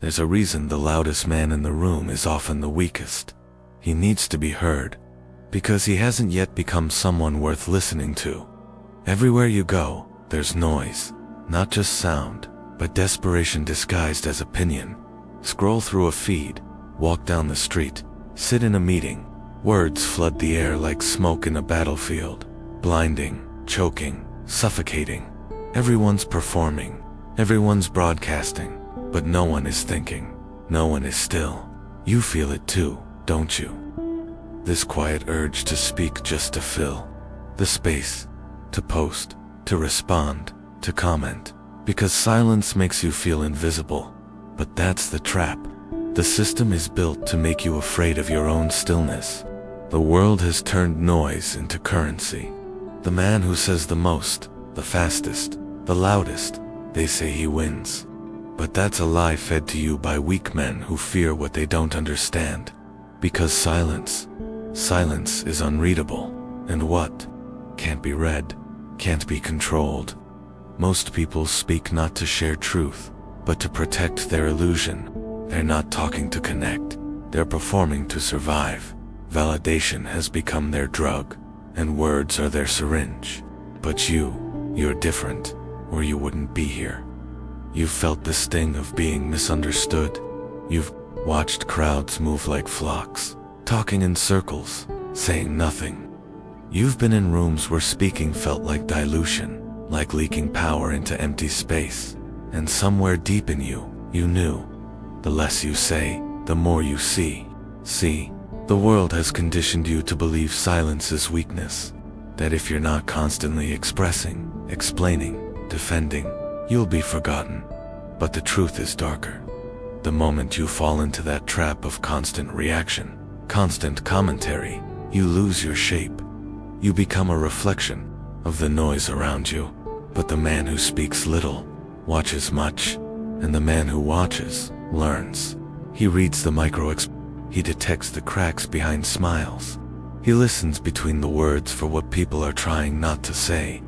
There's a reason the loudest man in the room is often the weakest. He needs to be heard, because he hasn't yet become someone worth listening to. Everywhere you go, there's noise, not just sound, but desperation disguised as opinion. Scroll through a feed, walk down the street, sit in a meeting. Words flood the air like smoke in a battlefield, blinding, choking, suffocating. Everyone's performing, everyone's broadcasting, but no one is thinking, no one is still. You feel it too, don't you? This quiet urge to speak just to fill the space, to post, to respond, to comment, because silence makes you feel invisible. But that's the trap. The system is built to make you afraid of your own stillness. The world has turned noise into currency. The man who says the most, the fastest, the loudest, they say he wins. But that's a lie fed to you by weak men who fear what they don't understand. Because silence is unreadable. And what can't be read, can't be controlled. Most people speak not to share truth, but to protect their illusion. They're not talking to connect, they're performing to survive. Validation has become their drug, and words are their syringe. But you're different, or you wouldn't be here. You've felt the sting of being misunderstood. You've watched crowds move like flocks, talking in circles, saying nothing. You've been in rooms where speaking felt like dilution, like leaking power into empty space. And somewhere deep in you, you knew. The less you say, the more you see. See, the world has conditioned you to believe silence is weakness. That if you're not constantly expressing, explaining, defending, you'll be forgotten. But the truth is darker. The moment you fall into that trap of constant reaction, constant commentary, you lose your shape. You become a reflection of the noise around you. But the man who speaks little watches much, and the man who watches learns. He reads the he detects the cracks behind smiles. He listens between the words for what people are trying not to say.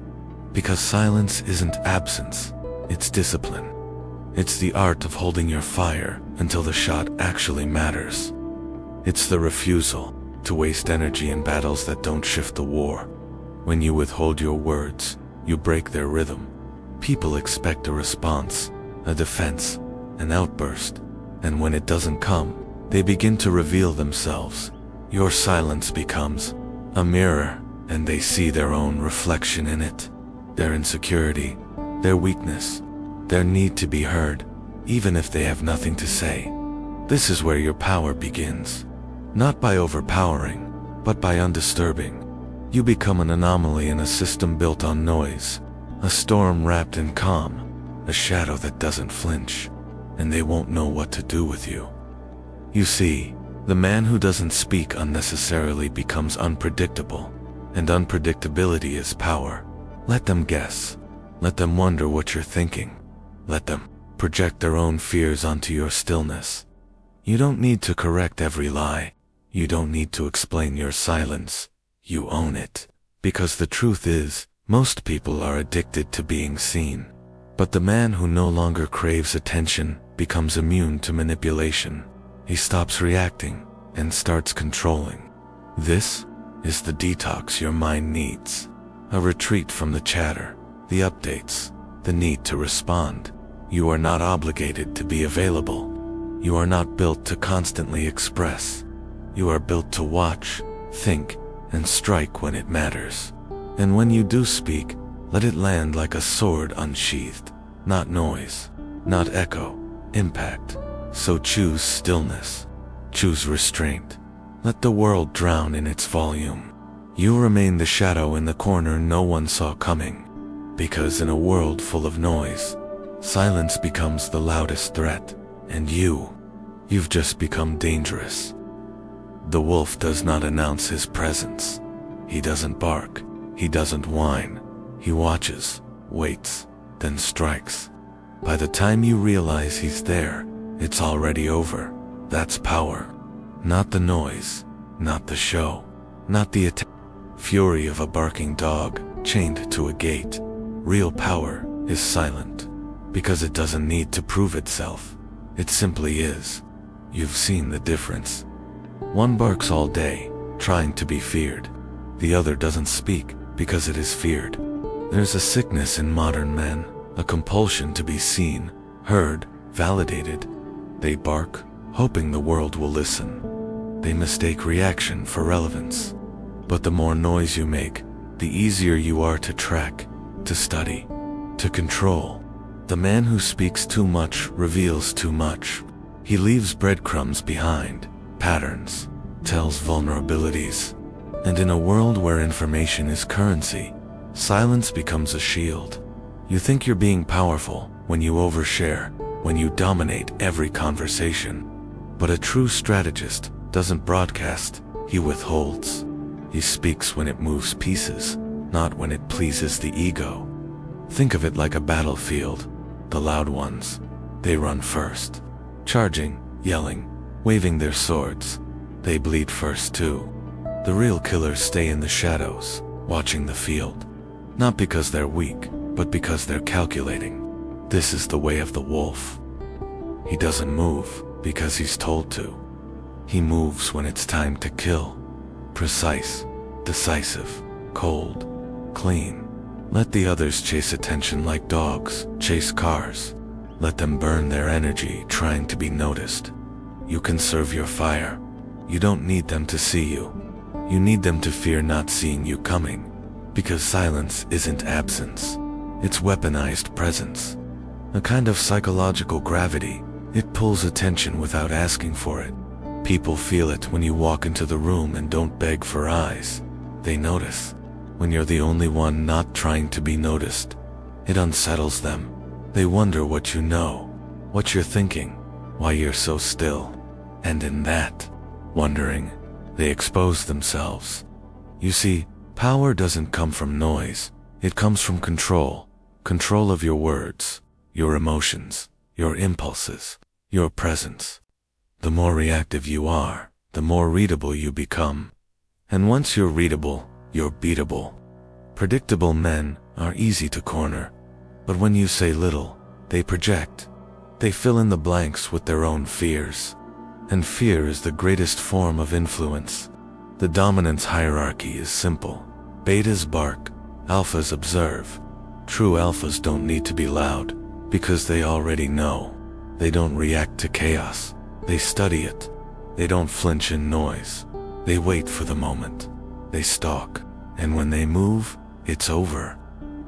Because silence isn't absence, it's discipline. It's the art of holding your fire until the shot actually matters. It's the refusal to waste energy in battles that don't shift the war. When you withhold your words, you break their rhythm. People expect a response, a defense, an outburst, and when it doesn't come, they begin to reveal themselves. Your silence becomes a mirror, and they see their own reflection in it. Their insecurity, their weakness, their need to be heard, even if they have nothing to say. This is where your power begins. Not by overpowering, but by undisturbing. You become an anomaly in a system built on noise, a storm wrapped in calm, a shadow that doesn't flinch, and they won't know what to do with you. You see, the man who doesn't speak unnecessarily becomes unpredictable, and unpredictability is power. Let them guess. Let them wonder what you're thinking. Let them project their own fears onto your stillness. You don't need to correct every lie. You don't need to explain your silence. You own it. Because the truth is, most people are addicted to being seen. But the man who no longer craves attention becomes immune to manipulation. He stops reacting and starts controlling. This is the detox your mind needs. A retreat from the chatter, the updates, the need to respond. You are not obligated to be available. You are not built to constantly express. You are built to watch, think, and strike when it matters. And when you do speak, let it land like a sword unsheathed. Not noise, not echo, impact. So choose stillness. Choose restraint. Let the world drown in its volume. You remain the shadow in the corner no one saw coming. Because in a world full of noise, silence becomes the loudest threat. And you've just become dangerous. The wolf does not announce his presence. He doesn't bark. He doesn't whine. He watches, waits, then strikes. By the time you realize he's there, it's already over. That's power. Not the noise, not the show, not the fury of a barking dog chained to a gate. Real power is silent, because it doesn't need to prove itself. It simply is. You've seen the difference. One barks all day, trying to be feared. The other doesn't speak because it is feared. There's a sickness in modern men, a compulsion to be seen, heard, validated. They bark, hoping the world will listen. They mistake reaction for relevance. But the more noise you make, the easier you are to track, to study, to control. The man who speaks too much reveals too much. He leaves breadcrumbs behind, patterns, tells vulnerabilities. And in a world where information is currency, silence becomes a shield. You think you're being powerful when you overshare, when you dominate every conversation. But a true strategist doesn't broadcast, he withholds. He speaks when it moves pieces, not when it pleases the ego. Think of it like a battlefield. The loud ones, they run first, charging, yelling, waving their swords. They bleed first too. The real killers stay in the shadows, watching the field. Not because they're weak, but because they're calculating. This is the way of the wolf. He doesn't move because he's told to. He moves when it's time to kill. Precise, decisive, cold, clean. Let the others chase attention like dogs chase cars. Let them burn their energy trying to be noticed. You conserve your fire. You don't need them to see you. You need them to fear not seeing you coming. Because silence isn't absence. It's weaponized presence. A kind of psychological gravity. It pulls attention without asking for it. People feel it when you walk into the room and don't beg for eyes. They notice. When you're the only one not trying to be noticed, it unsettles them. They wonder what you know, what you're thinking, why you're so still. And in that wondering, they expose themselves. You see, power doesn't come from noise. It comes from control. Control of your words, your emotions, your impulses, your presence. The more reactive you are, the more readable you become. And once you're readable, you're beatable. Predictable men are easy to corner. But when you say little, they project. They fill in the blanks with their own fears. And fear is the greatest form of influence. The dominance hierarchy is simple. Betas bark, alphas observe. True alphas don't need to be loud, because they already know. They don't react to chaos. They study it. They don't flinch in noise. They wait for the moment. They stalk. And when they move, it's over.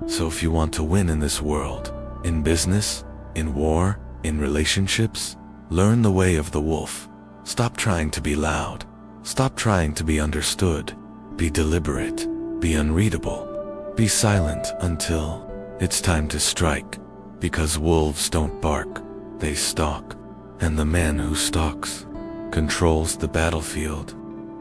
So if you want to win in this world, in business, in war, in relationships, learn the way of the wolf. Stop trying to be loud. Stop trying to be understood. Be deliberate. Be unreadable. Be silent until it's time to strike. Because wolves don't bark, they stalk. And the man who stalks controls the battlefield.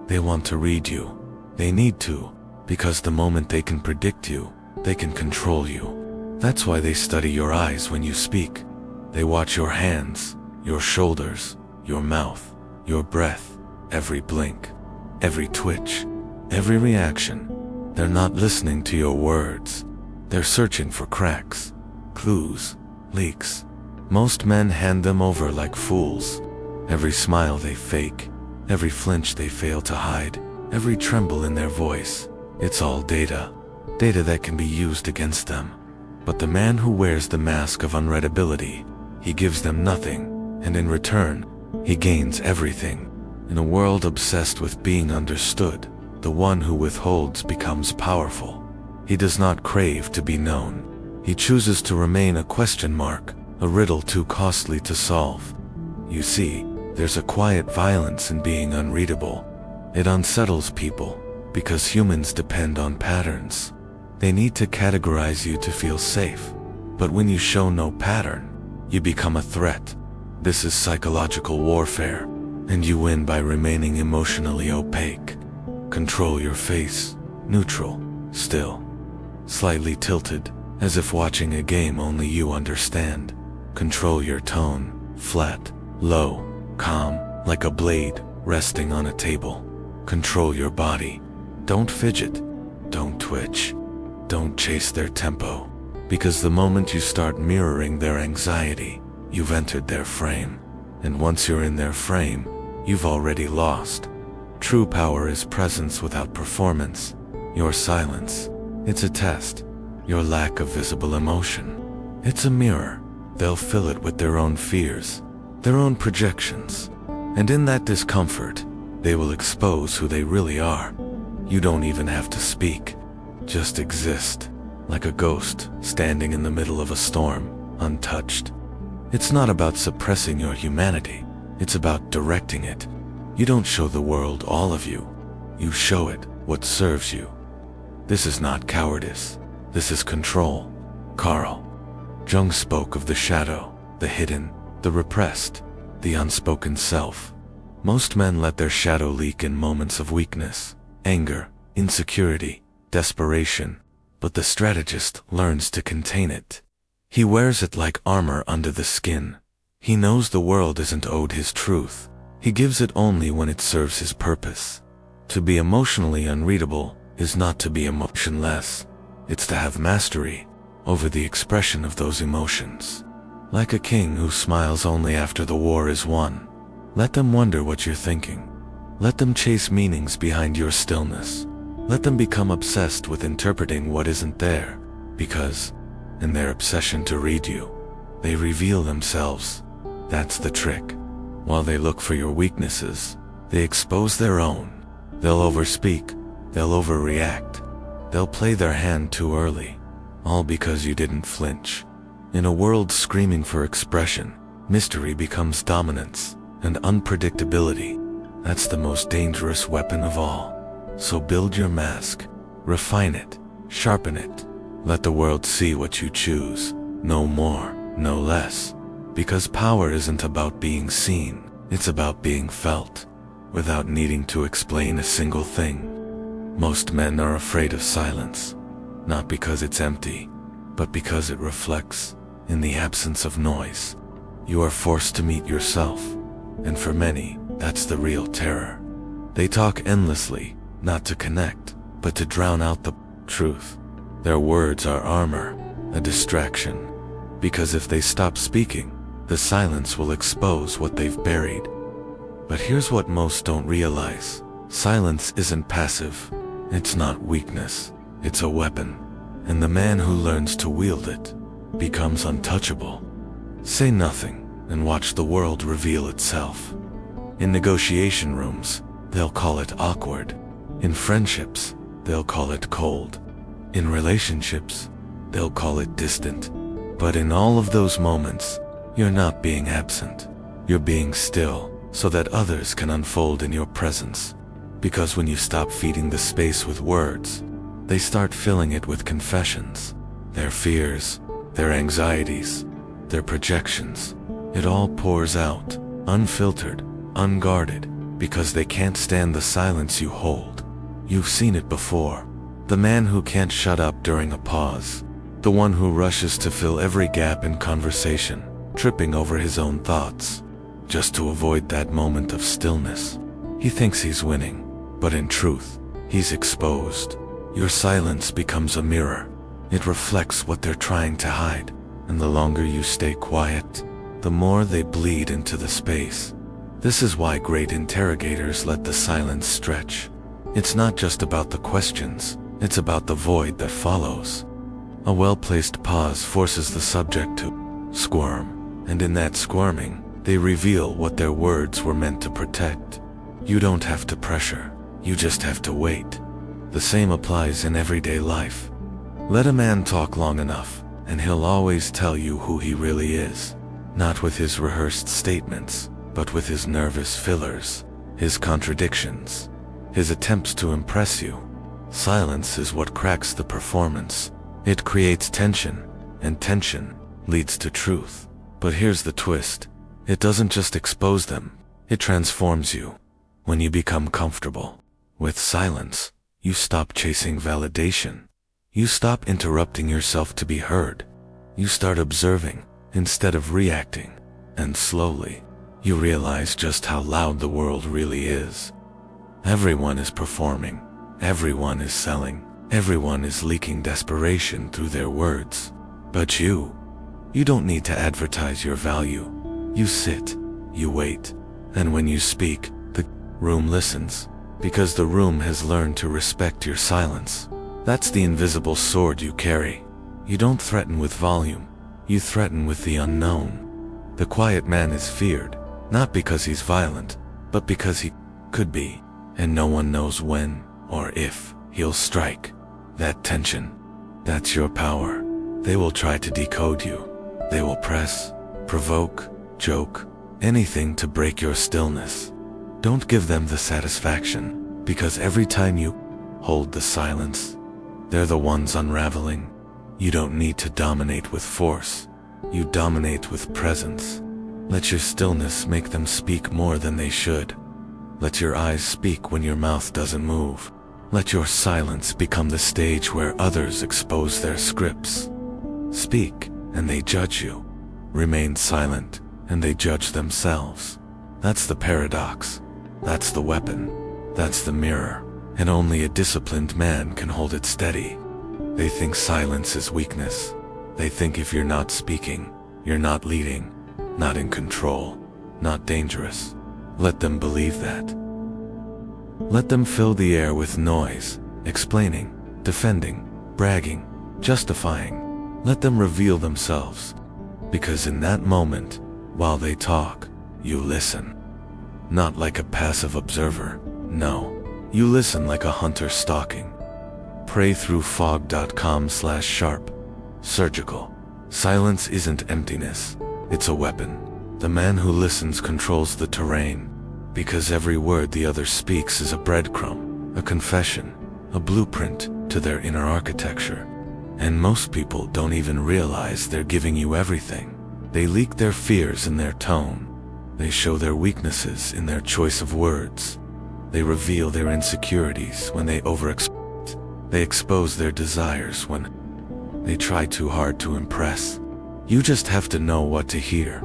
They want to read you. They need to, because the moment they can predict you, they can control you. That's why they study your eyes when you speak. They watch your hands, your shoulders, your mouth, your breath, every blink, every twitch, every reaction. They're not listening to your words. They're searching for cracks, clues, leaks. Most men hand them over like fools. Every smile they fake, every flinch they fail to hide, every tremble in their voice. It's all data. Data that can be used against them. But the man who wears the mask of unreadability, he gives them nothing, and in return, he gains everything. In a world obsessed with being understood, the one who withholds becomes powerful. He does not crave to be known. He chooses to remain a question mark, a riddle too costly to solve. You see, there's a quiet violence in being unreadable. It unsettles people, because humans depend on patterns. They need to categorize you to feel safe. But when you show no pattern, you become a threat. This is psychological warfare, and you win by remaining emotionally opaque. Control your face, neutral, still, slightly tilted, as if watching a game only you understand. Control your tone, flat, low, calm, like a blade resting on a table. Control your body. Don't fidget. Don't twitch. Don't chase their tempo. Because the moment you start mirroring their anxiety, you've entered their frame. and once you're in their frame, you've already lost. True power is presence without performance. Your silence, it's a test. Your lack of visible emotion, it's a mirror. They'll fill it with their own fears, their own projections, and in that discomfort, they will expose who they really are. You don't even have to speak, just exist, like a ghost standing in the middle of a storm, untouched. It's not about suppressing your humanity, it's about directing it. You don't show the world all of you, you show it what serves you. This is not cowardice, this is control. Carl Jung spoke of the shadow, the hidden, the repressed, the unspoken self. Most men let their shadow leak in moments of weakness, anger, insecurity, desperation, but the strategist learns to contain it. He wears it like armor under the skin. He knows the world isn't owed his truth. He gives it only when it serves his purpose. To be emotionally unreadable is not to be emotionless. It's to have mastery over the expression of those emotions. Like a king who smiles only after the war is won. Let them wonder what you're thinking. Let them chase meanings behind your stillness. Let them become obsessed with interpreting what isn't there, because, in their obsession to read you, they reveal themselves. That's the trick. While they look for your weaknesses, they expose their own. They'll overspeak, they'll overreact, they'll play their hand too early, all because you didn't flinch. In a world screaming for expression, mystery becomes dominance, and unpredictability. That's the most dangerous weapon of all. So build your mask, refine it, sharpen it. Let the world see what you choose, no more, no less. Because power isn't about being seen, it's about being felt, without needing to explain a single thing. Most men are afraid of silence, not because it's empty, but because it reflects. In the absence of noise, you are forced to meet yourself, and for many, that's the real terror. They talk endlessly, not to connect, but to drown out the truth. Their words are armor, a distraction, because if they stop speaking, the silence will expose what they've buried. But here's what most don't realize. Silence isn't passive. It's not weakness. It's a weapon. And the man who learns to wield it becomes untouchable. Say nothing and watch the world reveal itself. In negotiation rooms, they'll call it awkward. In friendships, they'll call it cold. In relationships, they'll call it distant. But in all of those moments, you're not being absent. You're being still so that others can unfold in your presence. Because when you stop feeding the space with words, they start filling it with confessions. Their fears, their anxieties, their projections. It all pours out, unfiltered, unguarded, because they can't stand the silence you hold. You've seen it before. The man who can't shut up during a pause. The one who rushes to fill every gap in conversation, tripping over his own thoughts, just to avoid that moment of stillness. He thinks he's winning, but in truth, he's exposed. Your silence becomes a mirror. It reflects what they're trying to hide, and the longer you stay quiet, the more they bleed into the space. This is why great interrogators let the silence stretch. It's not just about the questions, it's about the void that follows. A well-placed pause forces the subject to squirm, and in that squirming, they reveal what their words were meant to protect. You don't have to pressure, you just have to wait. The same applies in everyday life. Let a man talk long enough, and he'll always tell you who he really is. Not with his rehearsed statements, but with his nervous fillers, his contradictions, his attempts to impress you. Silence is what cracks the performance. It creates tension, and tension leads to truth. But here's the twist. It doesn't just expose them, it transforms you. When you become comfortable with silence, you stop chasing validation. You stop interrupting yourself to be heard. You start observing instead of reacting. And slowly, you realize just how loud the world really is. Everyone is performing. Everyone is selling. Everyone is leaking desperation through their words. But you don't need to advertise your value. You sit, You wait. And when you speak, the room listens, because the room has learned to respect your silence. That's the invisible sword you carry. You don't threaten with volume. You threaten with the unknown. The quiet man is feared, not because he's violent, but because he could be, and no one knows when or if he'll strike. That tension, that's your power. They will try to decode you. They will press, provoke, joke, anything to break your stillness. Don't give them the satisfaction, because every time you hold the silence, they're the ones unraveling. You don't need to dominate with force. You dominate with presence. Let your stillness make them speak more than they should. Let your eyes speak when your mouth doesn't move. Let your silence become the stage where others expose their scripts. Speak, and they judge you. Remain silent, and they judge themselves. That's the paradox. That's the weapon. That's the mirror. And only a disciplined man can hold it steady. They think silence is weakness. They think if you're not speaking, you're not leading, not in control, not dangerous. Let them believe that. Let them fill the air with noise, explaining, defending, bragging, justifying. Let them reveal themselves. Because in that moment, while they talk, you listen. Not like a passive observer, no. You listen like a hunter stalking. Praythroughfog.com/sharp. Surgical. Silence isn't emptiness, it's a weapon. The man who listens controls the terrain, because every word the other speaks is a breadcrumb, a confession, a blueprint to their inner architecture. And most people don't even realize they're giving you everything. They leak their fears in their tone. They show their weaknesses in their choice of words. They reveal their insecurities when they overexpect. They expose their desires when they try too hard to impress. You just have to know what to hear.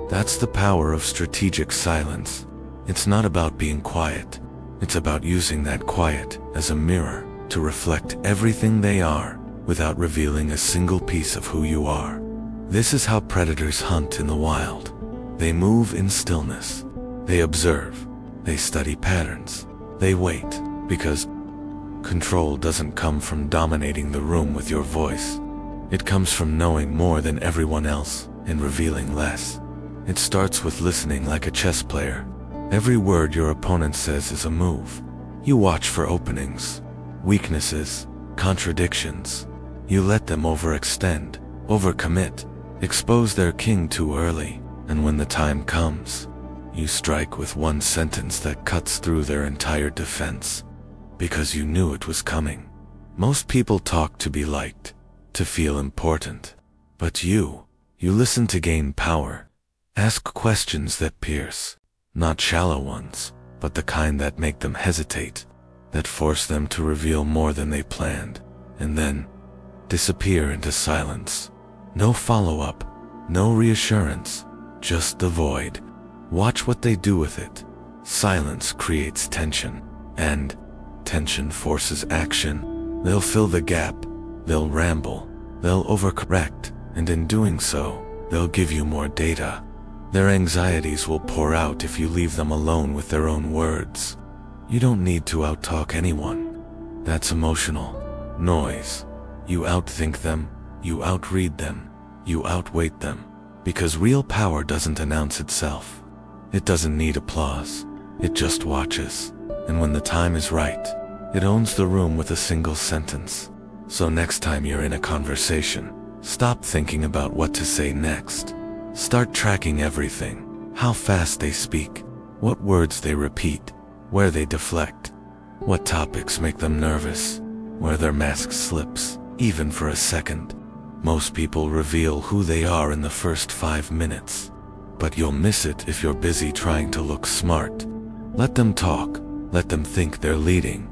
That's the power of strategic silence. It's not about being quiet. It's about using that quiet as a mirror to reflect everything they are without revealing a single piece of who you are. This is how predators hunt in the wild. They move in stillness. They observe. They study patterns. They wait, because control doesn't come from dominating the room with your voice. It comes from knowing more than everyone else and revealing less. It starts with listening like a chess player. Every word your opponent says is a move. You watch for openings, weaknesses, contradictions. You let them overextend, overcommit, expose their king too early, and when the time comes, you strike with one sentence that cuts through their entire defense, because you knew it was coming. Most people talk to be liked, to feel important. But you listen to gain power. Ask questions that pierce, not shallow ones, but the kind that make them hesitate, that force them to reveal more than they planned, and then disappear into silence. No follow-up, no reassurance, just the void. Watch what they do with it. Silence creates tension, and tension forces action. They'll fill the gap, they'll ramble, they'll overcorrect, and in doing so, they'll give you more data. Their anxieties will pour out if you leave them alone with their own words. You don't need to outtalk anyone. That's emotional noise. You outthink them, you outread them, you outweight them, because real power doesn't announce itself. It doesn't need applause. It just watches, and when the time is right, it owns the room with a single sentence. So next time you're in a conversation, stop thinking about what to say next. Start tracking everything. How fast they speak, what words they repeat, where they deflect, what topics make them nervous, where their mask slips, even for a second. Most people reveal who they are in the first 5 minutes, but you'll miss it if you're busy trying to look smart. Let them talk. Let them think they're leading.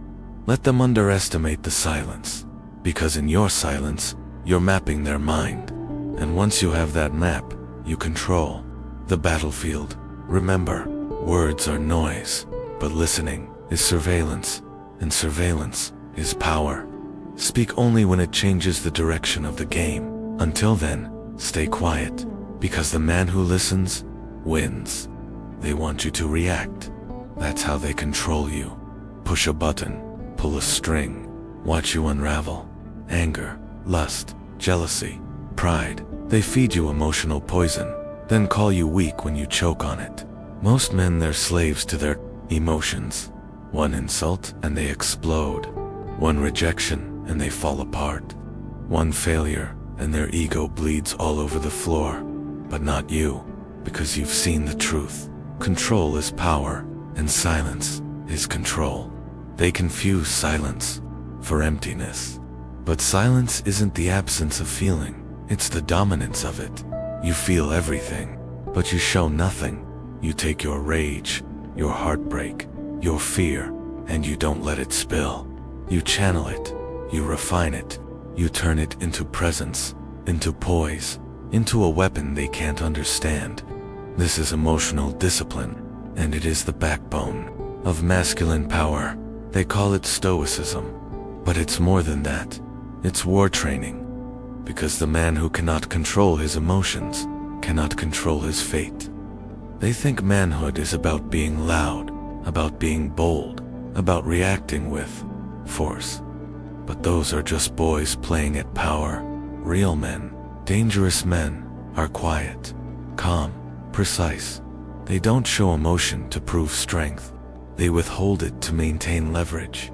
Let them underestimate the silence, because in your silence, you're mapping their mind. And once you have that map, you control the battlefield. Remember, words are noise, but listening is surveillance, and surveillance is power. Speak only when it changes the direction of the game. Until then, stay quiet, because the man who listens wins. They want you to react. That's how they control you. Push a button, pull a string, watch you unravel. Anger, lust, jealousy, pride. They feed you emotional poison, then call you weak when you choke on it. Most men, they're slaves to their emotions. One insult and they explode. One rejection and they fall apart. One failure and their ego bleeds all over the floor. But not you, because you've seen the truth. Control is power, and silence is control. They confuse silence for emptiness. But silence isn't the absence of feeling, it's the dominance of it. You feel everything, but you show nothing. You take your rage, your heartbreak, your fear, and you don't let it spill. You channel it, you refine it, you turn it into presence, into poise, into a weapon they can't understand. This is emotional discipline, and it is the backbone of masculine power. They call it stoicism, but it's more than that. It's war training, because the man who cannot control his emotions cannot control his fate. They think manhood is about being loud, about being bold, about reacting with force. But those are just boys playing at power. Real men, dangerous men, are quiet, calm, precise. They don't show emotion to prove strength. They withhold it to maintain leverage.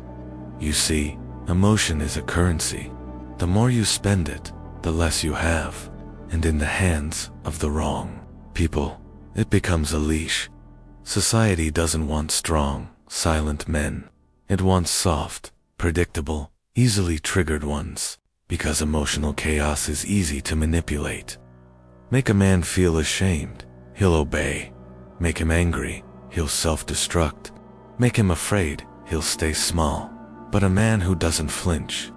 You see, emotion is a currency. The more you spend it, the less you have. And in the hands of the wrong people, it becomes a leash. Society doesn't want strong, silent men. It wants soft, predictable, easily triggered ones, because emotional chaos is easy to manipulate. Make a man feel ashamed, he'll obey. Make him angry, he'll self-destruct. Make him afraid, he'll stay small. But a man who doesn't flinch,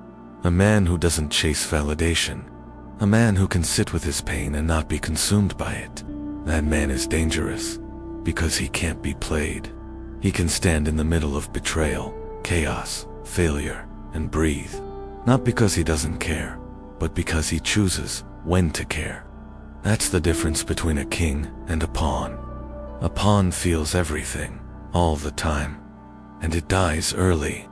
a man who doesn't chase validation, a man who can sit with his pain and not be consumed by it, that man is dangerous, because he can't be played. He can stand in the middle of betrayal, chaos, failure, and breathe. Not because he doesn't care, but because he chooses when to care. That's the difference between a king and a pawn. A pawn feels everything, all the time, and it dies early.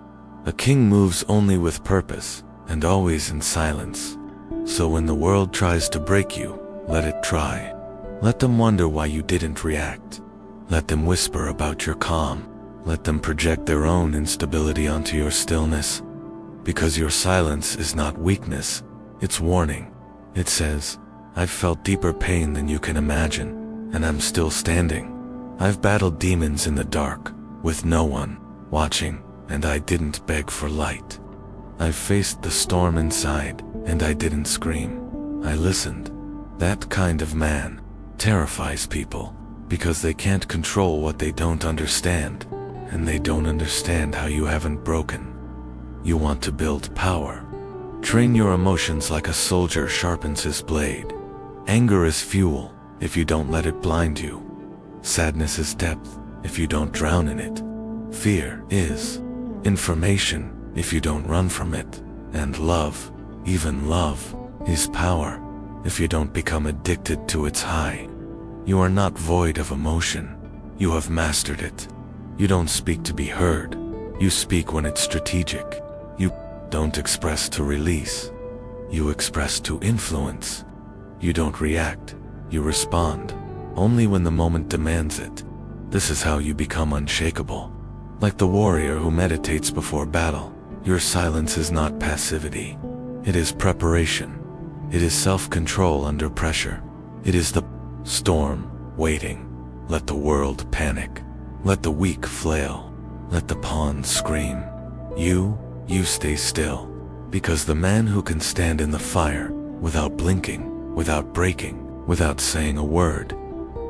A king moves only with purpose, and always in silence. So when the world tries to break you, let it try. Let them wonder why you didn't react. Let them whisper about your calm. Let them project their own instability onto your stillness. Because your silence is not weakness, it's warning. It says, I've felt deeper pain than you can imagine, and I'm still standing. I've battled demons in the dark, with no one watching, and I didn't beg for light. I've faced the storm inside, and I didn't scream. I listened. That kind of man terrifies people, because they can't control what they don't understand, and they don't understand how you haven't broken. You want to build power. Train your emotions like a soldier sharpens his blade. Anger is fuel if you don't let it blind you. Sadness is depth if you don't drown in it. Fear is information if you don't run from it. And love, even love, is power if you don't become addicted to its high. You are not void of emotion. You have mastered it. You don't speak to be heard. You speak when it's strategic. You don't express to release. You express to influence. You don't react. You respond. Only when the moment demands it. This is how you become unshakable. Like the warrior who meditates before battle, your silence is not passivity. It is preparation. It is self-control under pressure. It is the storm waiting. Let the world panic. Let the weak flail. Let the pawn scream. You stay still. Because the man who can stand in the fire without blinking, without breaking, without saying a word,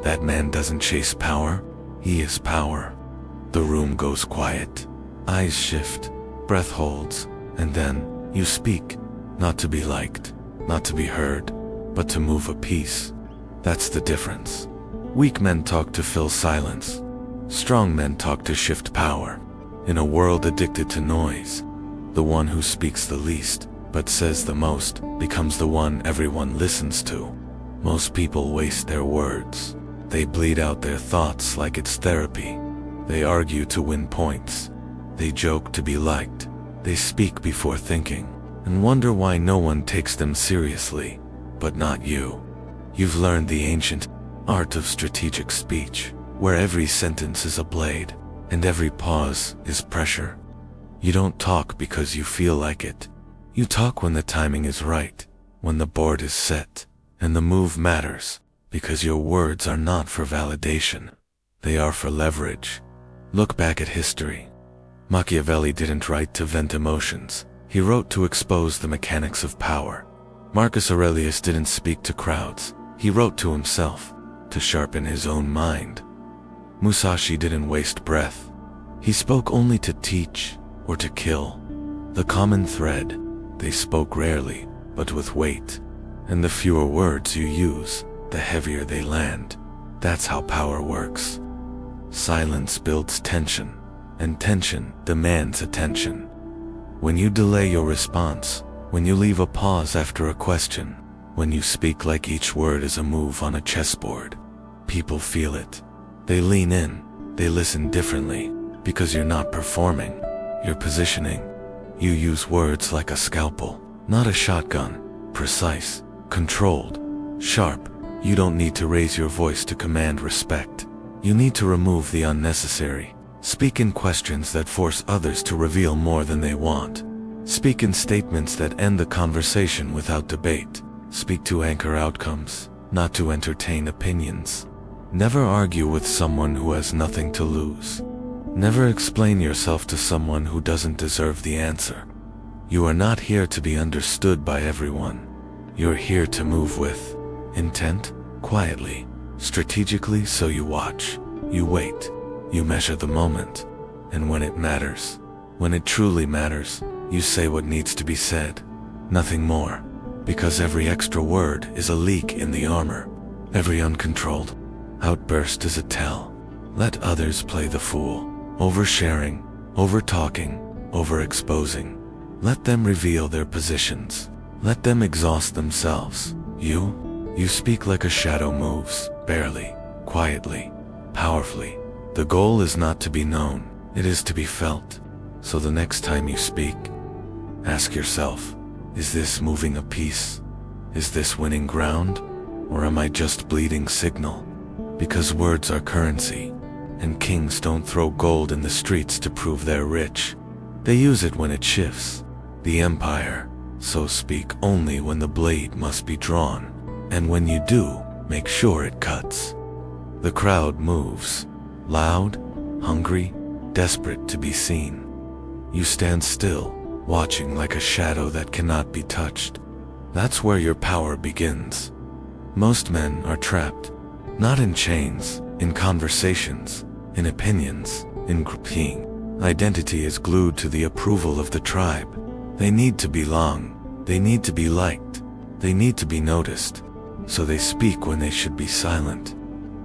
that man doesn't chase power, he is power. The room goes quiet. Eyes shift. Breath holds. And then you speak. Not to be liked, not to be heard, but to move a piece. That's the difference. Weak men talk to fill silence. Strong men talk to shift power. In a world addicted to noise, the one who speaks the least, but says the most, becomes the one everyone listens to. Most people waste their words. They bleed out their thoughts like it's therapy. They argue to win points. They joke to be liked. They speak before thinking, and wonder why no one takes them seriously, but not you. You've learned the ancient art of strategic speech, where every sentence is a blade, and every pause is pressure. You don't talk because you feel like it. You talk when the timing is right, when the board is set, and the move matters, because your words are not for validation. They are for leverage. Look back at history. Machiavelli didn't write to vent emotions. He wrote to expose the mechanics of power. Marcus Aurelius didn't speak to crowds. He wrote to himself, to sharpen his own mind. Musashi didn't waste breath. He spoke only to teach or to kill. The common thread: they spoke rarely, but with weight. And the fewer words you use, the heavier they land. That's how power works. Silence builds tension, and tension demands attention. When you delay your response, when you leave a pause after a question, when you speak like each word is a move on a chessboard, people feel it. They lean in, they listen differently, because you're not performing, you're positioning. You use words like a scalpel, not a shotgun, precise, controlled, sharp. You don't need to raise your voice to command respect. You need to remove the unnecessary. Speak in questions that force others to reveal more than they want. Speak in statements that end the conversation without debate. Speak to anchor outcomes, not to entertain opinions. Never argue with someone who has nothing to lose. Never explain yourself to someone who doesn't deserve the answer. You are not here to be understood by everyone. You're here to move with intent, quietly, strategically. So you watch, you wait, you measure the moment, and when it matters, when it truly matters, you say what needs to be said, nothing more, because every extra word is a leak in the armor. Every uncontrolled outburst is a tell. Let others play the fool, oversharing, over-talking, over-exposing. Let them reveal their positions. Let them exhaust themselves. You speak like a shadow moves, barely, quietly, powerfully. The goal is not to be known, it is to be felt. So the next time you speak, ask yourself, is this moving a piece? Is this winning ground? Or am I just bleeding signal? Because words are currency, and kings don't throw gold in the streets to prove they're rich. They use it when it shifts. The empire, so speak only when the blade must be drawn. And when you do, make sure it cuts. The crowd moves, loud, hungry, desperate to be seen. You stand still, watching like a shadow that cannot be touched. That's where your power begins. Most men are trapped, not in chains, in conversations, in opinions, in grouping. Identity is glued to the approval of the tribe. They need to belong, they need to be liked, they need to be noticed. So they speak when they should be silent.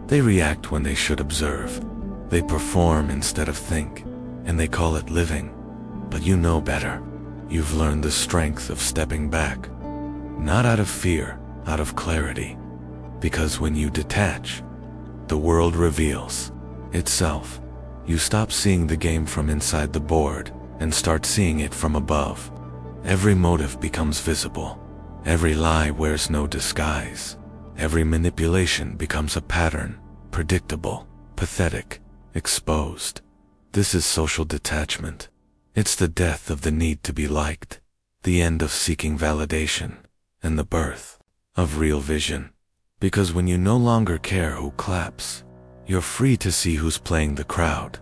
They react when they should observe. They perform instead of think, and they call it living. But you know better. You've learned the strength of stepping back. Not out of fear, out of clarity. Because when you detach, the world reveals itself. You stop seeing the game from inside the board and start seeing it from above. Every motive becomes visible. Every lie wears no disguise. Every manipulation becomes a pattern, predictable, pathetic, exposed. This is social detachment. It's the death of the need to be liked, the end of seeking validation, and the birth of real vision. Because when you no longer care who claps, you're free to see who's playing the crowd.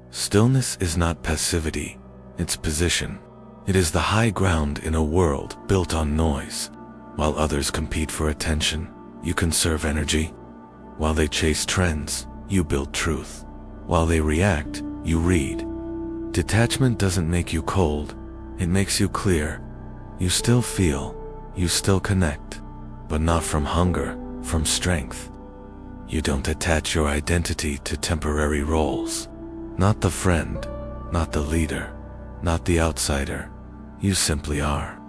Stillness is not passivity, it's position. It is the high ground in a world built on noise. While others compete for attention, you conserve energy. While they chase trends, you build truth. While they react, you read. Detachment doesn't make you cold, it makes you clear. You still feel, you still connect, but not from hunger, from strength. You don't attach your identity to temporary roles. Not the friend, not the leader, not the outsider. You simply are.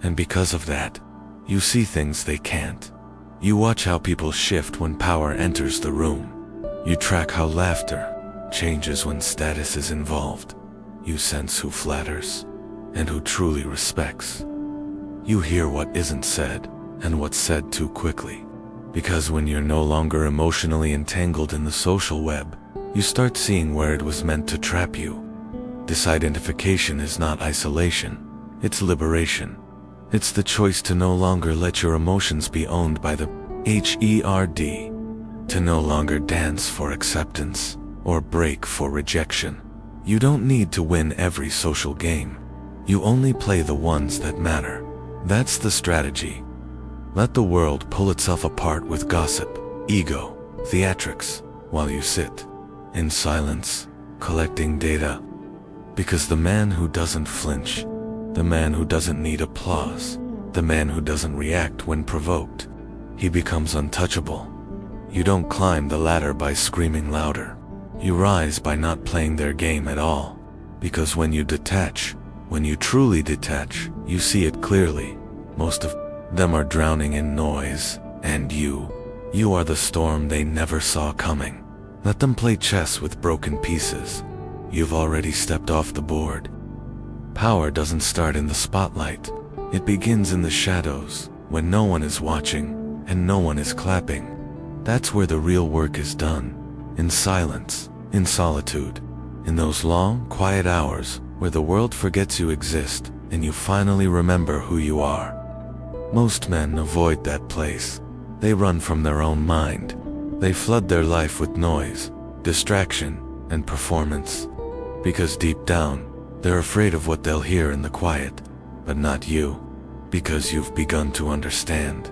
And because of that, you see things they can't. You watch how people shift when power enters the room. You track how laughter changes when status is involved. You sense who flatters and who truly respects. You hear what isn't said and what's said too quickly. Because when you're no longer emotionally entangled in the social web, you start seeing where it was meant to trap you. Disidentification is not isolation, it's liberation. It's the choice to no longer let your emotions be owned by the herd, to no longer dance for acceptance or break for rejection. You don't need to win every social game. You only play the ones that matter. That's the strategy. Let the world pull itself apart with gossip, ego, theatrics, while you sit in silence, collecting data. Because the man who doesn't flinch, the man who doesn't need applause, the man who doesn't react when provoked, he becomes untouchable. You don't climb the ladder by screaming louder. You rise by not playing their game at all. Because when you detach, when you truly detach, you see it clearly. Most of them are drowning in noise, and you are the storm they never saw coming. Let them play chess with broken pieces. You've already stepped off the board. Power doesn't start in the spotlight. It begins in the shadows, when no one is watching and no one is clapping. That's where the real work is done. In silence, in solitude, in those long, quiet hours where the world forgets you exist and you finally remember who you are. Most men avoid that place. They run from their own mind. They flood their life with noise, distraction, and performance. Because deep down, they're afraid of what they'll hear in the quiet, but not you. Because you've begun to understand.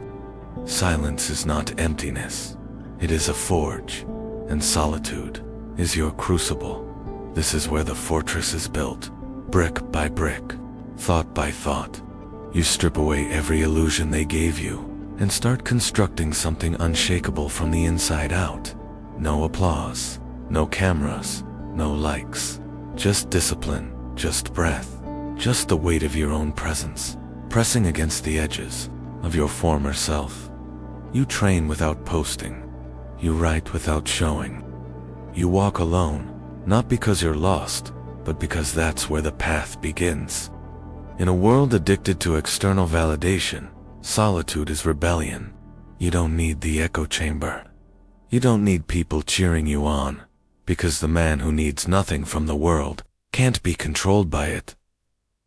Silence is not emptiness. It is a forge, and solitude is your crucible. This is where the fortress is built, brick by brick, thought by thought. You strip away every illusion they gave you and start constructing something unshakable from the inside out. No applause, no cameras, no likes. Just discipline, just breath, just the weight of your own presence, pressing against the edges of your former self. You train without posting. You write without showing. You walk alone, not because you're lost, but because that's where the path begins. In a world addicted to external validation, solitude is rebellion. You don't need the echo chamber. You don't need people cheering you on, because the man who needs nothing from the world can't be controlled by it.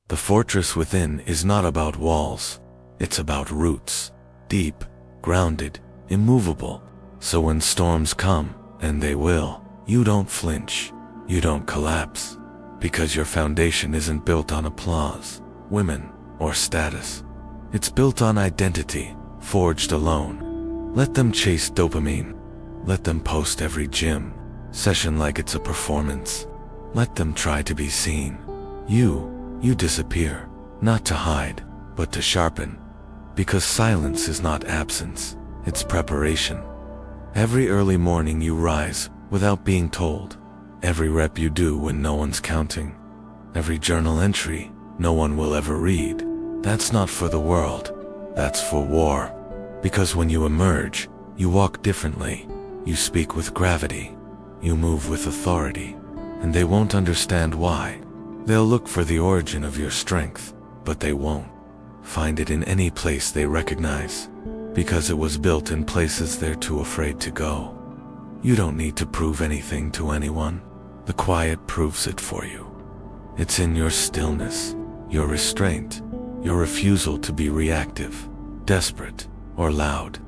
The fortress within is not about walls. It's about roots, deep, grounded, immovable. So when storms come, and they will, you don't flinch. You don't collapse. Because your foundation isn't built on applause, women, or status. It's built on identity, forged alone. Let them chase dopamine. Let them post every gym session like it's a performance. Let them try to be seen. You disappear, not to hide, but to sharpen. Because silence is not absence, it's preparation. Every early morning you rise without being told. Every rep you do when no one's counting. Every journal entry no one will ever read. That's not for the world. That's for war. Because when you emerge, you walk differently. You speak with gravity. You move with authority. And they won't understand why. They'll look for the origin of your strength, but they won't find it in any place they recognize. Because it was built in places they're too afraid to go. You don't need to prove anything to anyone. The quiet proves it for you. It's in your stillness, your restraint, your refusal to be reactive, desperate, or loud.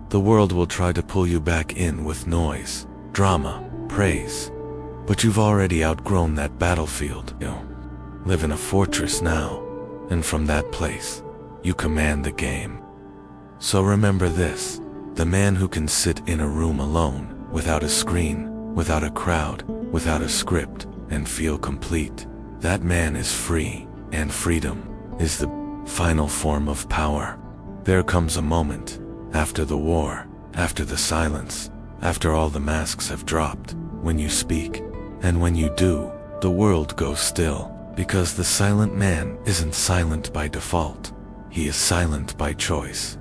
The world will try to pull you back in with noise, drama, praise. But you've already outgrown that battlefield. You live in a fortress now, and from that place, you command the game. So remember this, the man who can sit in a room alone, without a screen, without a crowd, without a script, and feel complete, that man is free, and freedom is the final form of power. There comes a moment, after the war, after the silence, after all the masks have dropped, when you speak, and when you do, the world goes still, because the silent man isn't silent by default, he is silent by choice.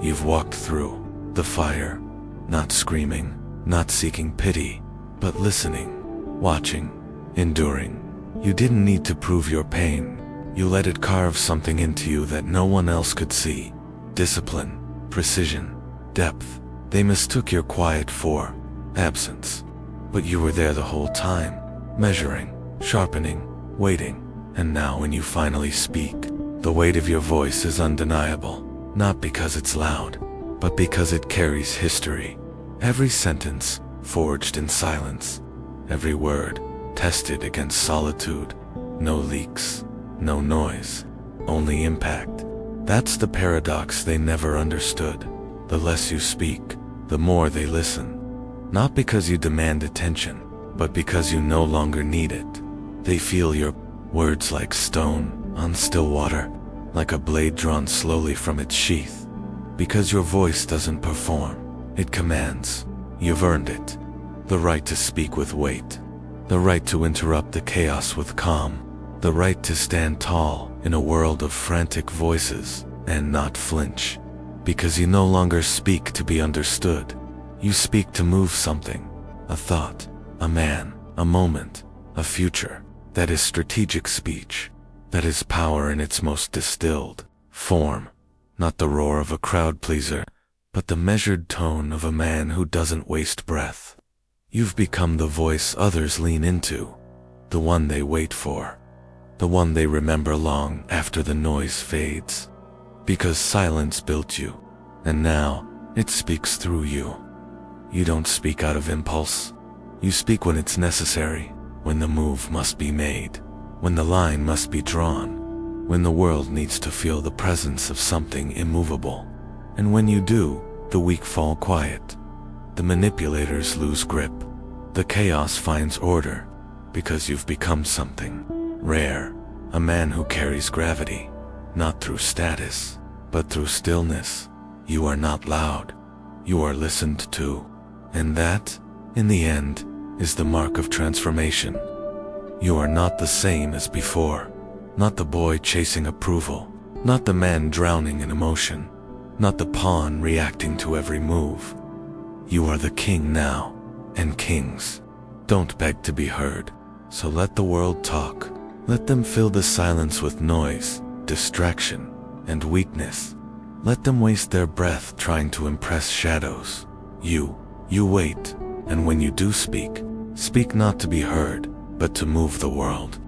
You've walked through the fire, not screaming, not seeking pity, but listening, watching, enduring. You didn't need to prove your pain. You let it carve something into you that no one else could see. Discipline, precision, depth. They mistook your quiet for absence. But you were there the whole time, measuring, sharpening, waiting. And now when you finally speak, the weight of your voice is undeniable, not because it's loud, but because it carries history. Every sentence forged in silence, every word tested against solitude. No leaks, no noise, only impact. That's the paradox they never understood. The less you speak, the more they listen. Not because you demand attention, but because you no longer need it. They feel your words like stone on still water, like a blade drawn slowly from its sheath. Because your voice doesn't perform, it commands. You've earned it. The right to speak with weight. The right to interrupt the chaos with calm. The right to stand tall in a world of frantic voices and not flinch. Because you no longer speak to be understood. You speak to move something. A thought, a man, a moment, a future. That is strategic speech. That is power in its most distilled form. Not the roar of a crowd pleaser, but the measured tone of a man who doesn't waste breath. You've become the voice others lean into, the one they wait for, the one they remember long after the noise fades. Because silence built you, and now it speaks through you. You don't speak out of impulse. You speak when it's necessary, when the move must be made, when the line must be drawn, when the world needs to feel the presence of something immovable. And when you do, the weak fall quiet. The manipulators lose grip. The chaos finds order, because you've become something rare. A man who carries gravity, not through status, but through stillness. You are not loud. You are listened to. And that, in the end, is the mark of transformation. You are not the same as before. Not the boy chasing approval. Not the man drowning in emotion. Not the pawn reacting to every move. You are the king now, and kings don't beg to be heard. So let the world talk. Let them fill the silence with noise, distraction, and weakness. Let them waste their breath trying to impress shadows. You wait, and when you do speak, speak not to be heard, but to move the world.